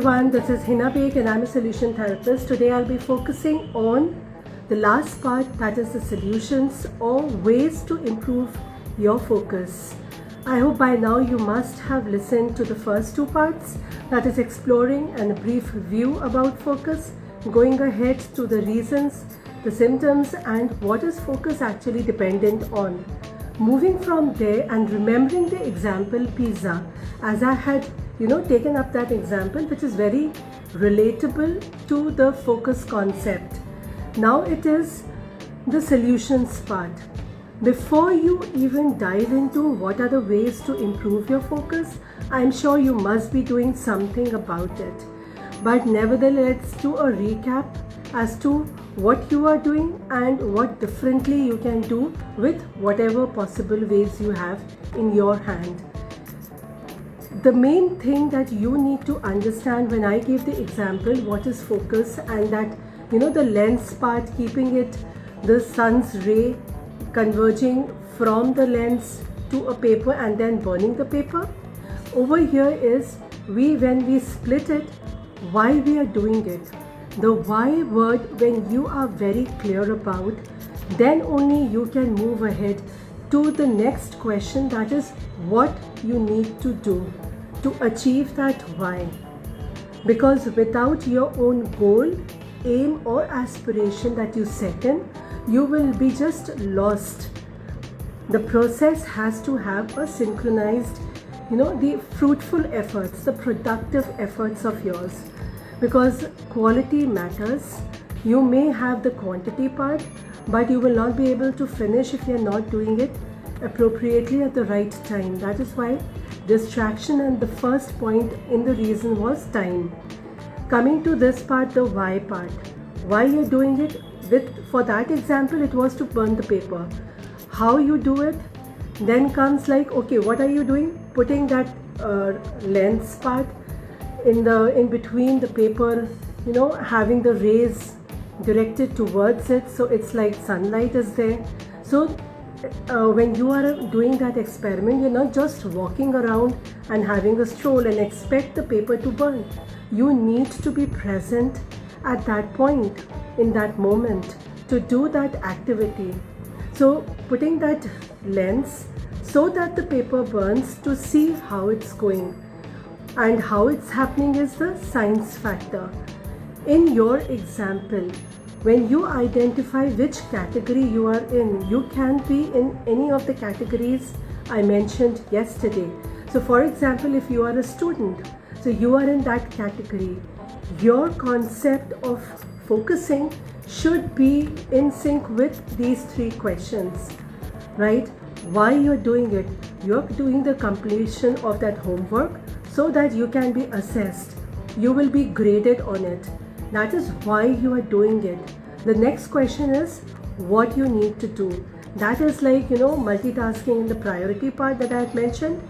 everyone, this is Hina and I'm a solution therapist. Today I'll be focusing on the last part, that is the solutions or ways to improve your focus. I hope by now you must have listened to the first two parts, that is exploring and a brief view about focus, going ahead to the reasons, the symptoms and what is focus actually dependent on. Moving from there and remembering the example pizza, as I had taken up that example, which is very relatable to the focus concept. Now it is the solutions part. Before you even dive into what are the ways to improve your focus, I'm sure you must be doing something about it. But nevertheless, let's do a recap as to what you are doing and what differently you can do with whatever possible ways you have in your hand. The main thing that you need to understand when I gave the example what is focus, and that the lens part, keeping it the sun's ray converging from the lens to a paper and then burning the paper. Over here is when we split it, why we are doing it. The why word, when you are very clear about, then only you can move ahead to the next question, that is what you need to do to achieve that why. Because without your own goal, aim or aspiration that you set in, you will be just lost. The process has to have a synchronized, the fruitful efforts, the productive efforts of yours. Because quality matters. You may have the quantity part, but you will not be able to finish if you are not doing it appropriately at the right time. That is why distraction and the first point in the reason was time. Coming to this part, the why part. Why you're doing it? For that example, it was to burn the paper. How you do it? Then comes like, okay, what are you doing? Putting that lens part in between the paper, having the rays directed towards it, so it's like sunlight is there. So when you are doing that experiment, you're not just walking around and having a stroll and expect the paper to burn. You need to be present at that point, in that moment, to do that activity. So putting that lens so that the paper burns, to see how it's going. And how it's happening is the science factor. In your example, when you identify which category you are in, you can be in any of the categories I mentioned yesterday. So for example, if you are a student, so you are in that category, your concept of focusing should be in sync with these three questions, right? Why you're doing it? You're doing the completion of that homework so that you can be assessed. You will be graded on it. That is why you are doing it. The next question is what you need to do. That is like, multitasking in the priority part that I had mentioned.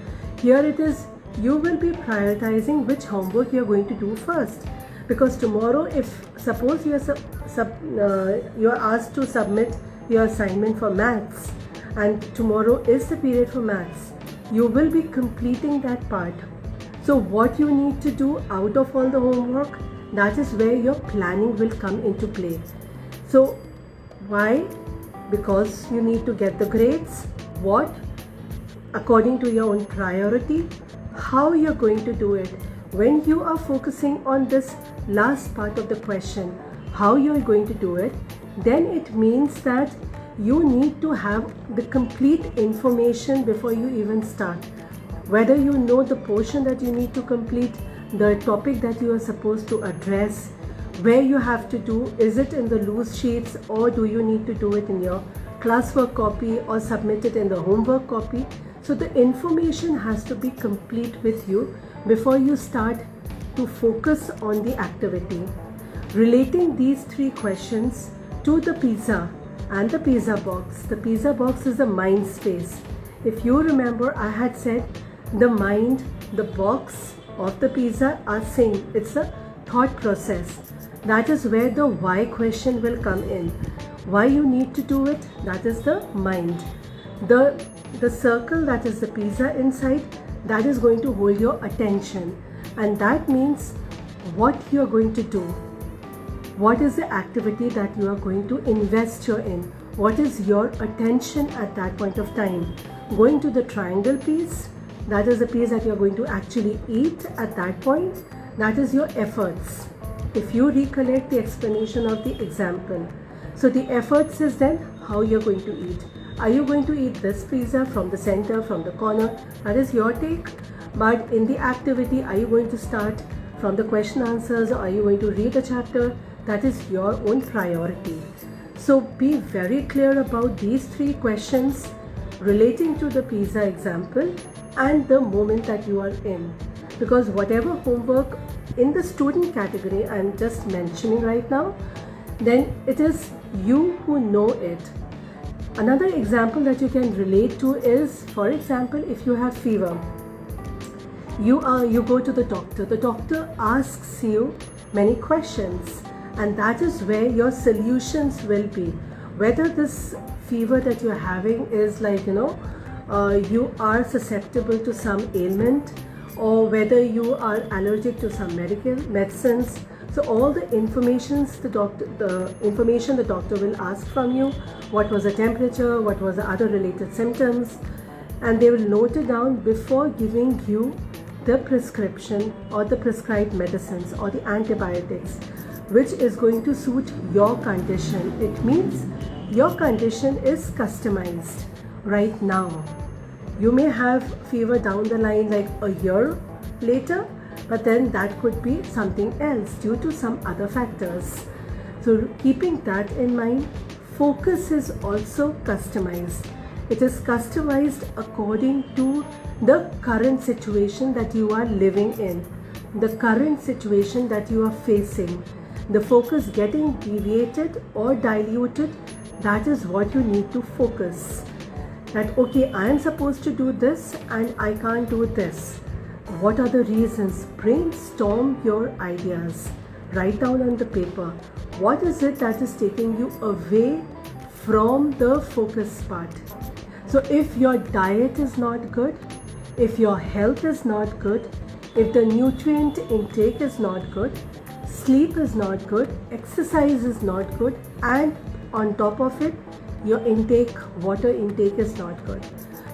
Here it is, you will be prioritizing which homework you are going to do first. Because tomorrow, if suppose you are asked to submit your assignment for maths, and tomorrow is the period for maths, you will be completing that part. So what you need to do out of all the homework, that is where your planning will come into play. So why? Because you need to get the grades. What? According to your own priority. How you're going to do it. When you are focusing on this last part of the question, how you're going to do it, then it means that you need to have the complete information before you even start. Whether you know the portion that you need to complete, the topic that you are supposed to address, where you have to do, is it in the loose sheets or do you need to do it in your classwork copy or submit it in the homework copy? So the information has to be complete with you before you start to focus on the activity. Relating these three questions to the pizza and the pizza box. The pizza box is the mind space. If you remember, I had said the mind, the box of the pizza are same. It's a thought process. That is where the why question will come in. Why you need to do it, that is the mind. The circle, that is the pizza inside, that is going to hold your attention. And that means what you are going to do. What is the activity that you are going to invest in? What is your attention at that point of time? Going to the triangle piece, that is the piece that you are going to actually eat at that point. That is your efforts. If you recollect the explanation of the example. So the efforts is then how you're going to eat. Are you going to eat this pizza from the center, from the corner? That is your take. But in the activity, are you going to start from the question answers, or are you going to read a chapter? That is your own priority. So be very clear about these 3 questions relating to the pizza example and the moment that you are in. Because whatever homework in the student category I'm just mentioning right now, then it is you who know it. Another example that you can relate to is, for example, if you have fever, you go to the doctor asks you many questions, and that is where your solutions will be. Whether this fever that you're having is like, you are susceptible to some ailment, or whether you are allergic to some medicines. So all the information the doctor will ask from you, what was the temperature, what was the other related symptoms, and they will note it down before giving you the prescription or the prescribed medicines or the antibiotics, which is going to suit your condition. It means your condition is customized right now. You may have fever down the line like a year later, but then that could be something else due to some other factors. So keeping that in mind, focus is also customized. It is customized according to the current situation that you are living in, the current situation that you are facing. The focus getting deviated or diluted, that is what you need to focus. That okay, I am supposed to do this and I can't do this. What are the reasons? Brainstorm your ideas. Write down on the paper. What is it that is taking you away from the focus part? So if your diet is not good, if your health is not good, if the nutrient intake is not good, sleep is not good, exercise is not good, and on top of it, your water intake is not good.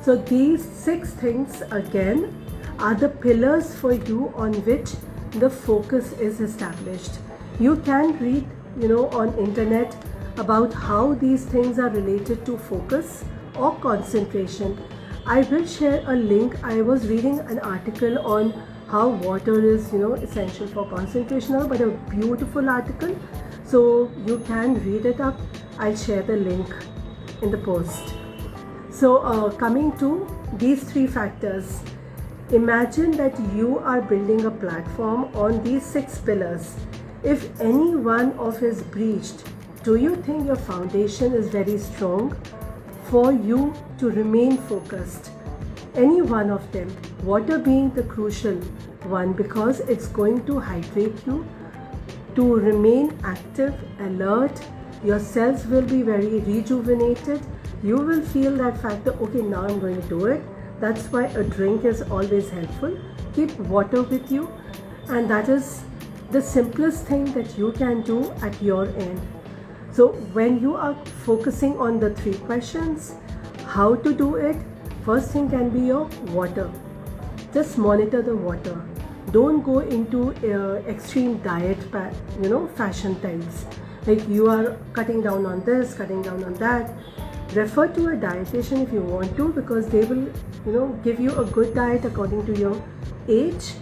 So these 6 things again are the pillars for you on which the focus is established. You can read, on internet about how these things are related to focus or concentration. I will share a link. I was reading an article on how water is, essential for concentration, but a beautiful article. So you can read it up. I'll share the link in the post. So coming to these 3 factors, imagine that you are building a platform on these 6 pillars. If any one of is breached, do you think your foundation is very strong for you to remain focused? Any one of them, water being the crucial one, because it's going to hydrate you to remain active, alert. Your cells will be very rejuvenated. You will feel that factor, okay, now I'm going to do it. That's why a drink is always helpful. Keep water with you, and that is the simplest thing that you can do at your end. So when you are focusing on the 3 questions, how to do it, first thing can be your water. Just monitor the water. Don't go into extreme diet fashion types, like you are cutting down on this, cutting down on that. Refer to a dietitian if you want to, because they will give you a good diet according to your age,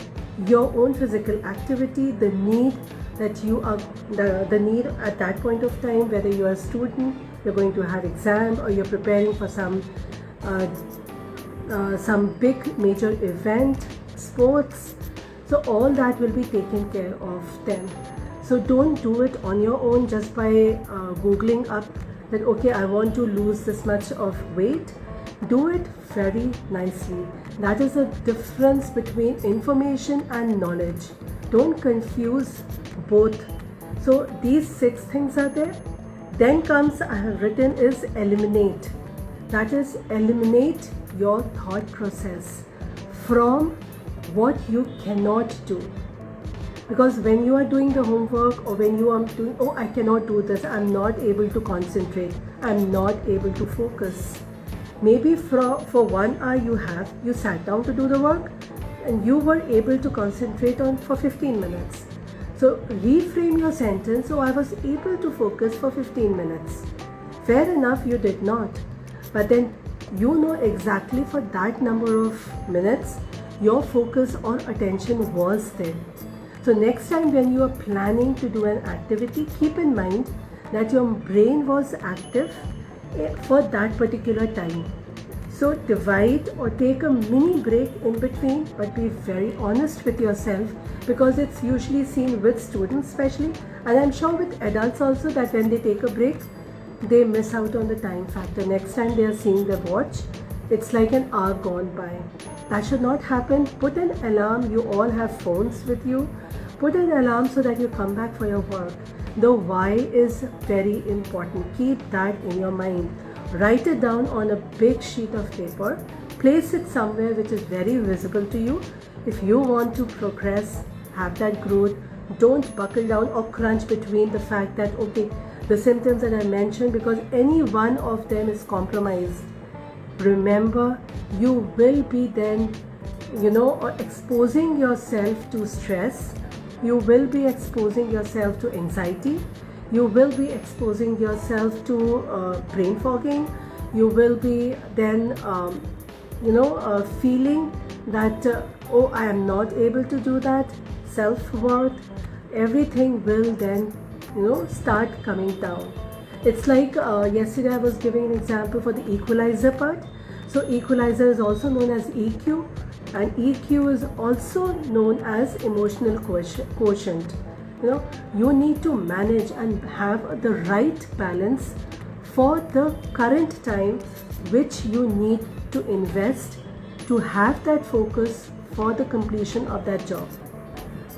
your own physical activity, the need that you are the need at that point of time, whether you are a student, you're going to have exam, or you're preparing for some big major event, sports. So all that will be taken care of then. So don't do it on your own just by googling up that okay, I want to lose this much of weight. Do it very nicely. That is the difference between information and knowledge. Don't confuse both. So these 6 things are there. Then comes, I have written, is eliminate. That is, eliminate your thought process from what you cannot do. Because when you are doing the homework, or when you are doing, oh, I cannot do this, I'm not able to concentrate, I'm not able to focus. Maybe for 1 hour you sat down to do the work and you were able to concentrate on for 15 minutes. So reframe your sentence, so I was able to focus for 15 minutes. Fair enough, you did not. But then you know exactly for that number of minutes, your focus or attention was there. So next time when you are planning to do an activity, keep in mind that your brain was active for that particular time. So divide or take a mini break in between, but be very honest with yourself, because it's usually seen with students especially, and I'm sure with adults also, that when they take a break, they miss out on the time factor. Next time they are seeing their watch, it's like an hour gone by. That should not happen. Put an alarm. You all have phones with you. Put an alarm so that you come back for your work. The why is very important. Keep that in your mind. Write it down on a big sheet of paper. Place it somewhere which is very visible to you. If you want to progress, have that growth, don't buckle down or crunch between the fact that, okay, the symptoms that I mentioned, because any one of them is compromised. Remember, you will be then, exposing yourself to stress. You will be exposing yourself to anxiety. You will be exposing yourself to brain fogging. You will be then, feeling that, oh, I am not able to do that. Self-worth, everything will then, start coming down. It's like yesterday I was giving an example for the equalizer part. So equalizer is also known as EQ, and EQ is also known as emotional quotient. You need to manage and have the right balance for the current time which you need to invest to have that focus for the completion of that job.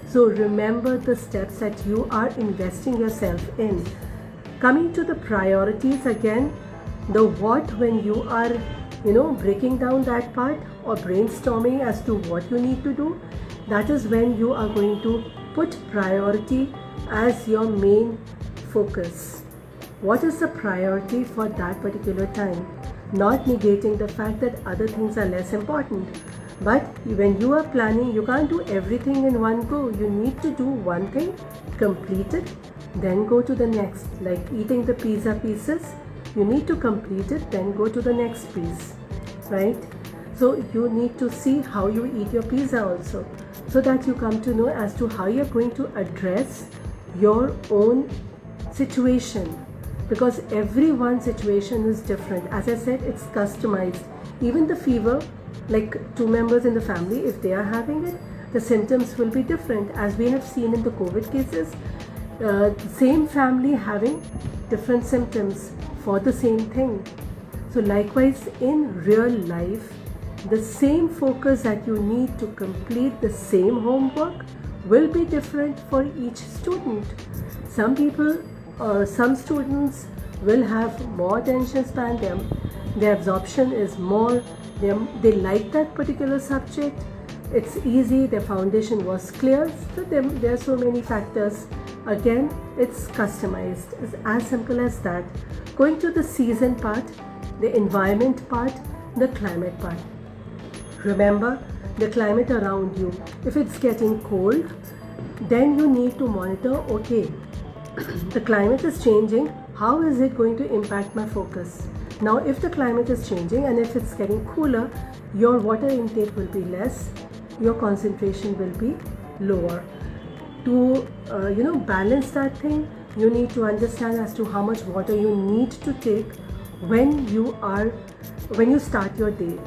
So remember the steps that you are investing yourself in. Coming to the priorities again, the what, when you are breaking down that part or brainstorming as to what you need to do, that is when you are going to put priority as your main focus. What is the priority for that particular time? Not negating the fact that other things are less important. But when you are planning, you can't do everything in one go. You need to do one thing, complete it, then go to the next. Like eating the pizza pieces, you need to complete it, then go to the next piece, right? So you need to see how you eat your pizza also, so that you come to know as to how you're going to address your own situation, because everyone's situation is different. As I said, it's customized. Even the fever, like 2 members in the family, if they are having it, the symptoms will be different, as we have seen in the COVID cases. Same family having different symptoms for the same thing. So likewise in real life, the same focus that you need to complete the same homework will be different for each student. Some people or some students will have more attention span, their absorption is more, they like that particular subject, it's easy, their foundation was clear. So there are so many factors. Again, it's customized. It's as simple as that. Going to the season part, the environment part, the climate part. Remember the climate around you. If it's getting cold, then you need to monitor, okay, the climate is changing, how is it going to impact my focus? Now if the climate is changing and if it's getting cooler, your water intake will be less, your concentration will be lower. To balance that thing, you need to understand as to how much water you need to take when you start your day.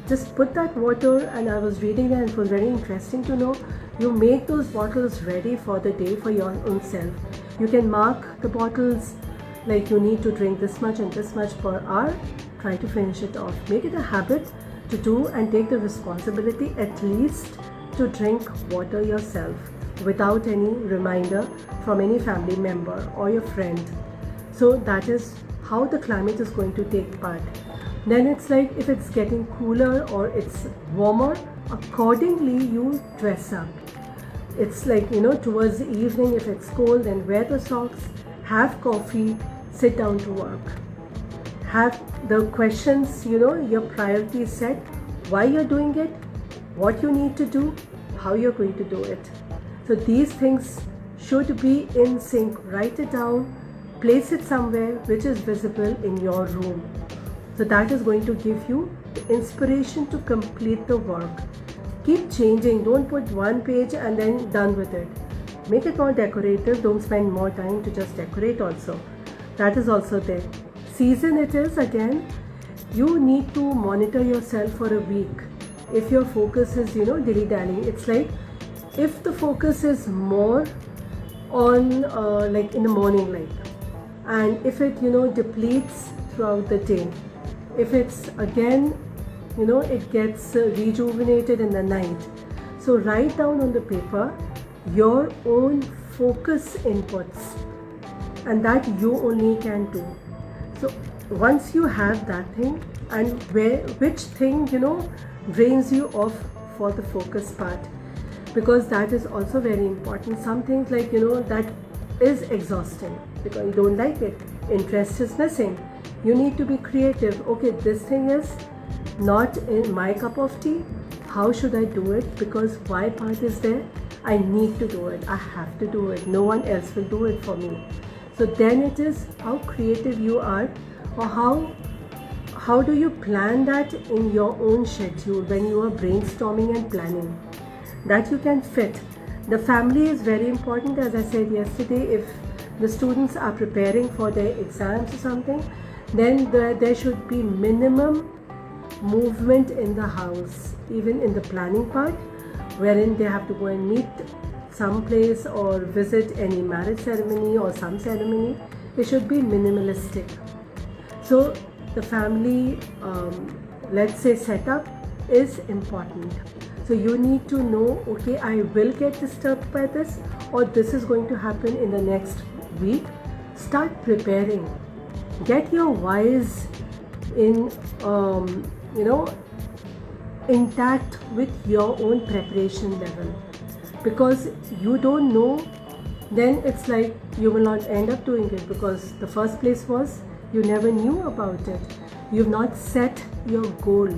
Just put that water, and I was reading that and it was very interesting to know, you make those bottles ready for the day for your own self. You can mark the bottles like you need to drink this much and this much per hour. Try to finish it off. Make it a habit to do and take the responsibility at least to drink water yourself without any reminder from any family member or your friend. So that is how the climate is going to take part. Then it's like if it's getting cooler or it's warmer, accordingly you dress up. It's like, towards the evening, if it's cold, then wear the socks, have coffee, sit down to work. Have the questions, your priorities set, why you're doing it, what you need to do, how you're going to do it. So these things should be in sync. Write it down, place it somewhere which is visible in your room. So that is going to give you the inspiration to complete the work. Keep changing. Don't put one page and then done with it. Make it more decorative. Don't spend more time to just decorate also. That is also there. Season it is again. You need to monitor yourself for a week. If your focus is, dilly-dallying, it's like if the focus is more on like in the morning, and if it, depletes throughout the day, if it's again, it gets rejuvenated in the night. So write down on the paper your own focus inputs, and that you only can do. So once you have that thing, and which thing drains you off for the focus part, because that is also very important. Some things like that is exhausting because you don't like it, interest is missing, you need to be creative. Okay, this thing is not in my cup of tea, how should I do it? Because why part is there, I need to do it, I have to do it, no one else will do it for me. So then it is how creative you are, or how do you plan that in your own schedule when you are brainstorming and planning, that you can fit. The family is very important. As I said yesterday, if the students are preparing for their exams or something, then there should be minimum movement in the house, even in the planning part, wherein they have to go and meet some place or visit any marriage ceremony or some ceremony. It should be minimalistic. So the family, let's say, setup is important. So you need to know, okay, I will get disturbed by this, or this is going to happen in the next week. Start preparing. Get your whys in, intact with your own preparation level. Because you don't know, then it's like you will not end up doing it, because the first place was you never knew about it. You've not set your goal,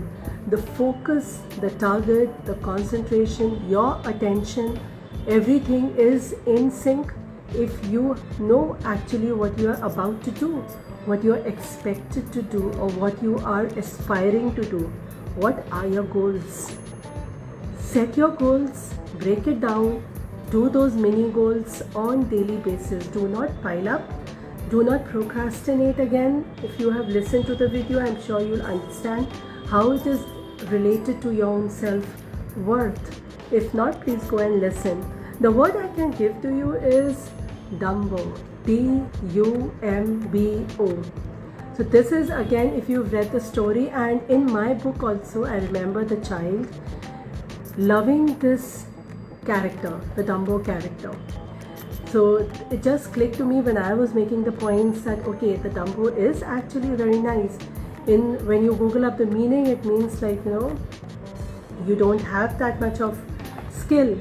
the focus, the target, the concentration, your attention, everything is in sync if you know actually what you are about to do, what you are expected to do, or what you are aspiring to do. What are your goals? Set your goals, break it down, do those mini goals on daily basis. Do not pile up. Do not procrastinate again. If you have listened to the video, I'm sure you'll understand how it is related to your own self-worth. If not, please go and listen. The word I can give to you is Dumbo. D-U-M-B-O. So this is, again, if you've read the story, and in my book also, I remember the child loving this character, the Dumbo character. So it just clicked to me when I was making the points that, okay, the Dumbo is actually very nice. When you Google up the meaning, it means like, you don't have that much of skill.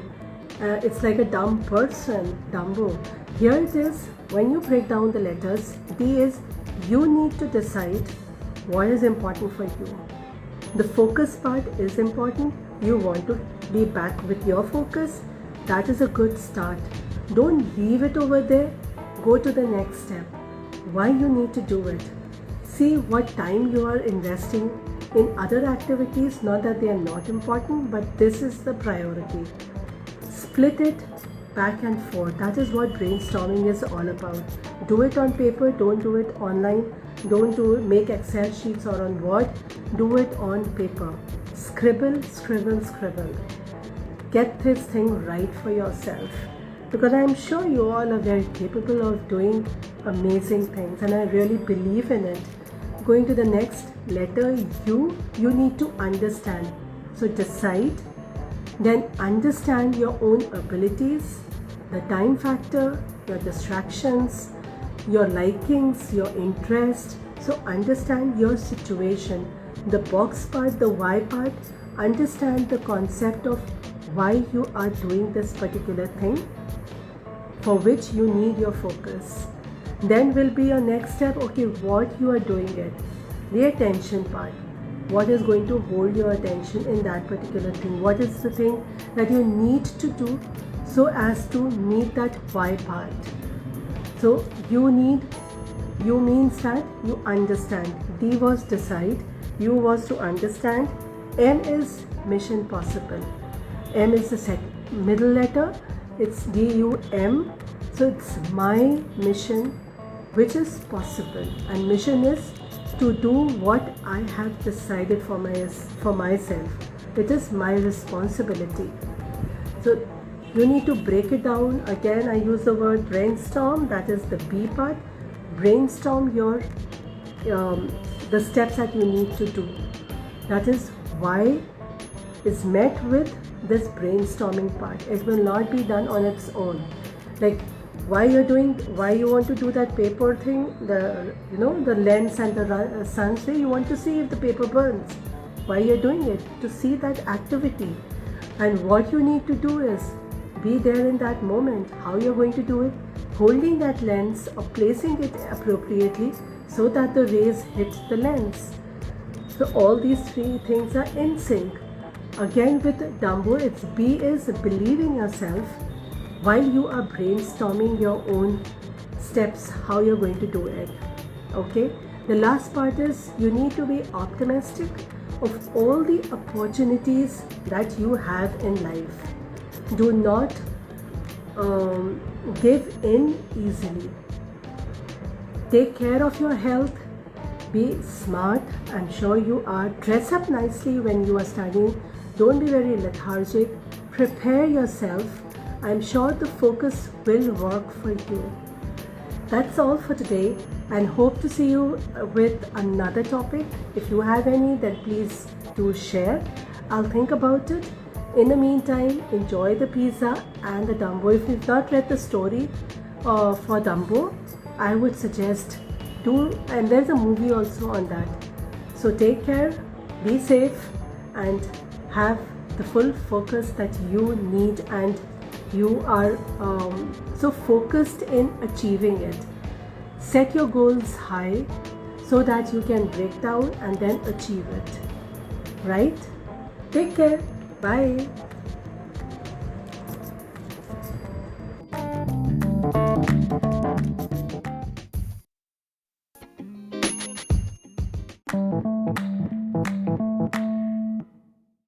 It's like a dumb person, Dumbo. Here it is, when you break down the letters, D is, you need to decide what is important for you. The focus part is important. You want to be back with your focus. That is a good start. Don't leave it over there. Go to the next step. Why you need to do it. See what time you are investing in other activities. Not that they are not important, but this is the priority. Split it back and forth. That is what brainstorming is all about. Do it on paper. Don't do it online. Don't make Excel sheets or on Word. Do it on paper. Scribble, scribble, scribble. Get this thing right for yourself. Because I'm sure you all are very capable of doing amazing things, and I really believe in it. Going to the next letter, you need to understand. So decide, then understand your own abilities, the time factor, your distractions, your likings, your interest. So understand your situation. The box part, the why part, understand the concept of why you are doing this particular thing for which you need your focus. Then will be your next step, okay, what you are doing it, the attention part. What is going to hold your attention in that particular thing? What is the thing that you need to do so as to meet that why part? So you means that you understand. D was decide, U was to understand, M is mission possible. M is the middle letter, it's DUM. So it's my mission which is possible, and mission is to do what I have decided for myself. It is my responsibility. So you need to break it down. Again, I use the word brainstorm, that is the B part. Brainstorm your the steps that you need to do. That is why is met with this brainstorming part. It will not be done on its own. Like why you want to do that paper thing, the lens and the sun's ray, you want to see if the paper burns. Why you're doing it? To see that activity. And what you need to do is be there in that moment. How you're going to do it? Holding that lens or placing it appropriately so that the rays hit the lens. So all these three things are in sync. Again with Dumbo, it's B is believing yourself while you are brainstorming your own steps, how you're going to do it. Okay, the last part is you need to be optimistic of all the opportunities that you have in life. Do not give in easily. Take care of your health. Be smart. I'm sure you are. Dress up nicely when you are studying. Don't be very lethargic. Prepare yourself. I'm sure the focus will work for you. That's all for today, and hope to see you with another topic. If you have any, then please do share. I'll think about it. In the meantime, enjoy the pizza and the Dumbo. If you've not read the story for Dumbo, I would suggest do, and there's a movie also on that. So take care, be safe, and have the full focus that you need, and you are so focused in achieving it. Set your goals high so that you can break down and then achieve it. Right? Take care. Bye.